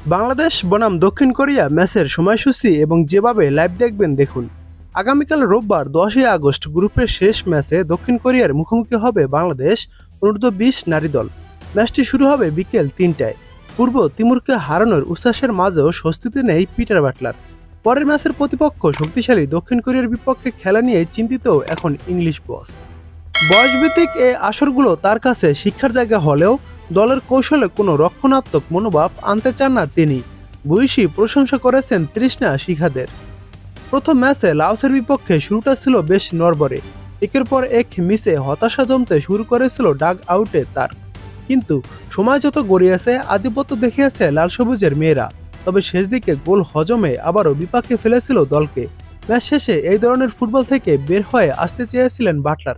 বাংলাদেশ বনাম দক্ষিণ কোরিয়া ম্যাচের সময়সূচি এবং যেভাবে লাইভ দেখবেন দেখুন। আগামীকাল রোববার 10ই আগস্ট গ্রুপের শেষ ম্যাচে দক্ষিণ কোরিয়ার মুখোমুখি হবে বাংলাদেশ অনূর্ধ্ব-20 নারী দল। ম্যাচটি শুরু হবে বিকেল 3টায়। পূর্ব তিমুরকে হারানোর উচ্ছ্বাসের মাঝেও স্বস্তিতে নেই পিটার বাটলার। পরের ম্যাচের প্রতিপক্ষ শক্তিশালী দক্ষিণ কোরিয়ার বিপক্ষে খেলা নিয়ে চিন্তিত এখন ইংলিশ বস। বয়সভিত্তিক এই আসরগুলো তার কাছে শিক্ষার জায়গা হলেও দলের কৌশলে কোনো রক্ষণাত্মক মনোভাব আনতে চান না তিনি। ভূয়সী প্রশংসা করেছেন তৃষ্ণা শিখাদের। প্রথম ম্যাচে লাওসের বিপক্ষে শুরুটা ছিল বেশ নড়বড়ে। একের পর এক মিসে হতাশা জমতে শুরু করেছিল ডাগ আউটে তার। কিন্তু সময় যত গড়িয়েছে আধিপত্য দেখিয়েছে লাল সবুজের মেয়েরা। তবে শেষ দিকে গোল হজমে আবারও বিপাকে ফেলেছিল দলকে। ম্যাচ শেষে এই ধরনের ফুটবল থেকে বের হয়ে আসতে চেয়েছিলেন বাটলার।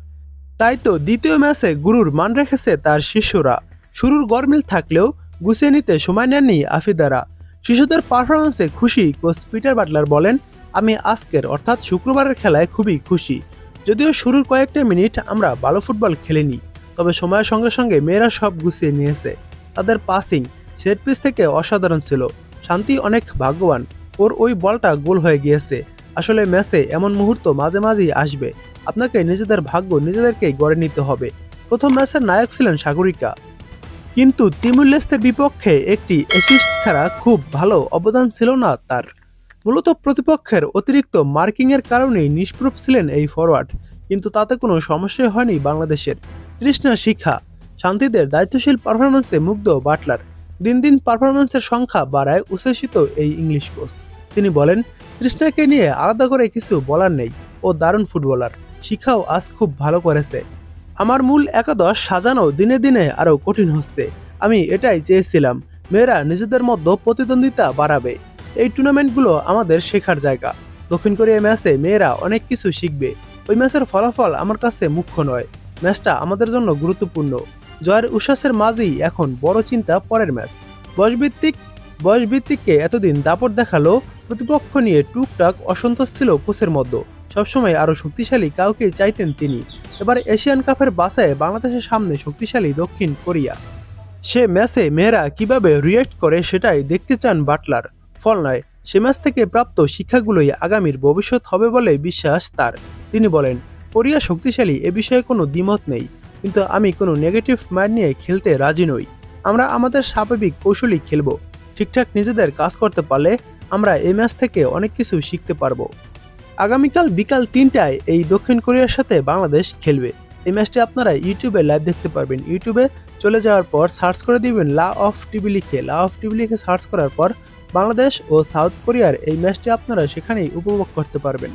তাই তো দ্বিতীয় ম্যাচে গুরুর মান রেখেছে তার শিষ্যরা। শুরুর গরমিল থাকলেও গুছিয়ে নিতে সময় নেননি আফিদারা। শিশুদের পারফরমেন্সে খুশি কোচ পিটার বাটলার বলেন, আমি আজকের অর্থাৎ শুক্রবারের খেলায় খুবই খুশি। যদিও শুরুর কয়েকটা মিনিট আমরা ভালো ফুটবল খেলিনি, তবে সময়ের সঙ্গে সঙ্গে মেয়েরা সব গুছিয়ে নিয়েছে। তাদের পাসিং সেট পিস থেকে অসাধারণ ছিল। শান্তি অনেক ভাগ্যবান, ওর ওই বলটা গোল হয়ে গিয়েছে। আসলে ম্যাচে এমন মুহূর্ত মাঝে মাঝেই আসবে। আপনাকে নিজেদের ভাগ্য নিজেদেরকেই গড়ে নিতে হবে। প্রথম ম্যাচের নায়ক ছিলেন সাগরিকা, কিন্তু তিমুর লেস্তের বিপক্ষে একটি অ্যাসিস্ট ছাড়া খুব ভালো অবদান ছিল না তার। মূলত প্রতিপক্ষের অতিরিক্ত মার্কিংয়ের কারণেই নিষ্প্রভ ছিলেন এই ফরওয়ার্ড, কিন্তু তাতে কোনো সমস্যা হয়নি বাংলাদেশের। তৃষ্ণা শিখা শান্তিদের দায়িত্বশীল পারফরমেন্সে মুগ্ধ বাটলার। দিন দিন পারফরমেন্সের সংখ্যা বাড়ায় উচ্ছ্বসিত এই ইংলিশ কোচ। তিনি বলেন, তৃষ্ণাকে নিয়ে আলাদা করে কিছু বলার নেই, ও দারুণ ফুটবলার। শিখাও আজ খুব ভালো করেছে। আমার মূল একাদশ সাজানো দিনে দিনে আরও কঠিন হচ্ছে। আমি এটাই চেয়েছিলাম, মেয়েরা নিজেদের মধ্যে প্রতিদ্বন্দ্বিতা বাড়াবে। এই টুর্নামেন্টগুলো আমাদের শেখার জায়গা। দক্ষিণ কোরিয়া ম্যাচে মেয়েরা অনেক কিছু শিখবে। ওই ম্যাচের ফলাফল আমার কাছে মুখ্য নয়, ম্যাচটা আমাদের জন্য গুরুত্বপূর্ণ। জয়ের উচ্ছ্বাসের মাঝেই এখন বড় চিন্তা পরের ম্যাচ। বয়সভিত্তিককে এতদিন দাপট দেখালো, প্রতিপক্ষ নিয়ে টুকটাক অসন্তোষ ছিল কোচের মধ্যে। সবসময় আরও শক্তিশালী কাউকে চাইতেন তিনি। এবার এশিয়ান কাপের বাছাইয়ে বাংলাদেশের সামনে শক্তিশালী দক্ষিণ কোরিয়া। সে ম্যাচে মেয়েরা কিভাবে রিয়্যাক্ট করে সেটাই দেখতে চান বাটলার। ফল নয়, সে ম্যাচ থেকে প্রাপ্ত শিক্ষাগুলোই আগামীর ভবিষ্যৎ হবে বলে বিশ্বাস তার। তিনি বলেন, কোরিয়া শক্তিশালী এ বিষয়ে কোনো দ্বিমত নেই, কিন্তু আমি কোনো নেগেটিভ মাইন্ড নিয়ে খেলতে রাজি নই। আমরা আমাদের স্বাভাবিক কৌশলী খেলব। ঠিকঠাক নিজেদের কাজ করতে পারলে আমরা এই ম্যাচ থেকে অনেক কিছু শিখতে পারবো। আগামীকাল বিকাল 3টায় এই দক্ষিণ কোরিয়ার সাথে বাংলাদেশ খেলবে। এই ম্যাচটি আপনারা ইউটিউবে লাইভ দেখতে পারবেন। ইউটিউবে চলে যাওয়ার পর সার্চ করে দিবেন লা অফ টিভি লিখে সার্চ করার পর বাংলাদেশ ও সাউথ কোরিয়ার এই ম্যাচটি আপনারা সেখানেই উপভোগ করতে পারবেন।